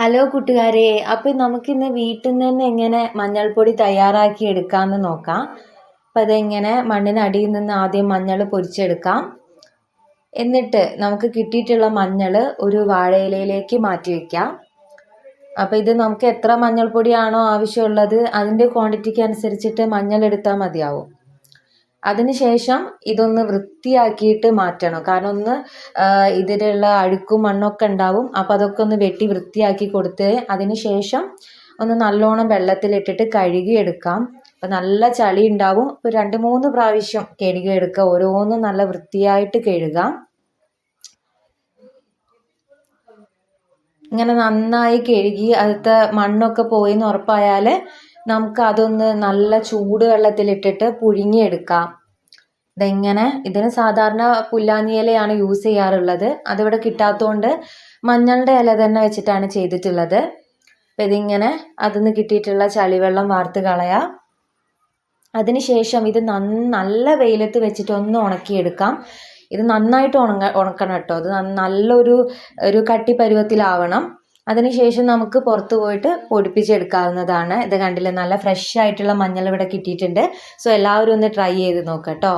Hello കൂട്ടുകാരെ, അപ്പം നമുക്കിന്ന് വീട്ടിൽ നിന്ന് തന്നെ എങ്ങനെ മഞ്ഞൾപ്പൊടി തയ്യാറാക്കി എടുക്കാമെന്ന് നോക്കാം. അപ്പം അതെങ്ങനെ മണ്ണിനടിയിൽ നിന്ന് ആദ്യം മഞ്ഞൾ പൊരിച്ചെടുക്കാം. എന്നിട്ട് നമുക്ക് കിട്ടിയിട്ടുള്ള മഞ്ഞൾ ഒരു വാഴയിലയിലേക്ക് മാറ്റി വയ്ക്കാം. അപ്പം ഇത് നമുക്ക് എത്ര മഞ്ഞൾപ്പൊടിയാണോ ആവശ്യമുള്ളത് അതിൻ്റെ ക്വാണ്ടിറ്റിക്ക് അനുസരിച്ചിട്ട് മഞ്ഞൾ എടുത്താൽ മതിയാവും. അതിനുശേഷം ഇതൊന്ന് വൃത്തിയാക്കിയിട്ട് മാറ്റണം. കാരണം ഒന്ന് ഇതിലുള്ള അഴുക്കും മണ്ണൊക്കെ ഉണ്ടാവും. അപ്പോൾ അതൊക്കെ ഒന്ന് വെട്ടി വൃത്തിയാക്കി കൊടുത്ത് അതിന് ശേഷം ഒന്ന് നല്ലോണം വെള്ളത്തിലിട്ടിട്ട് കഴുകിയെടുക്കാം. അപ്പോൾ നല്ല ചളി ഉണ്ടാവും. അപ്പോൾ 2-3 പ്രാവശ്യം കഴുകിയെടുക്കുക. ഓരോന്നും നല്ല വൃത്തിയായിട്ട് കഴുകാം. ഇങ്ങനെ നന്നായി കഴുകി അതിലത്തെ മണ്ണൊക്കെ പോയെന്ന് ഉറപ്പായാൽ നമുക്ക് അതൊന്ന് നല്ല ചൂടുവെള്ളത്തിലിട്ടിട്ട് പുഴുങ്ങിയെടുക്കാം. ഇതിന് സാധാരണ പുല്ലാഞ്ഞി ഇലയാണ് യൂസ് ചെയ്യാറുള്ളത്. അതിവിടെ കിട്ടാത്തതുകൊണ്ട് മഞ്ഞളുടെ ഇല തന്നെ വെച്ചിട്ടാണ് ചെയ്തിട്ടുള്ളത്. അപ്പം ഇതിങ്ങനെ അതിൽ നിന്ന് കിട്ടിയിട്ടുള്ള ചളിവെള്ളം വാർത്ത് കളയാം. അതിനുശേഷം ഇത് നല്ല വെയിലത്ത് വെച്ചിട്ട് ഒന്ന് ഉണക്കിയെടുക്കാം. ഇത് നന്നായിട്ട് ഉണക്കണം കേട്ടോ. അത് നല്ലൊരു കട്ടി പരുവത്തിലാവണം. അതിനുശേഷം നമുക്ക് പുറത്ത് പോയിട്ട് പൊടിപ്പിച്ചെടുക്കാവുന്നതാണ്. ഇത് കണ്ടില്ലേ, നല്ല ഫ്രഷ് ആയിട്ടുള്ള മഞ്ഞൾ ഇവിടെ കിട്ടിയിട്ടുണ്ട്. സോ എല്ലാവരും ഒന്ന് ട്രൈ ചെയ്ത് നോക്കാം കേട്ടോ.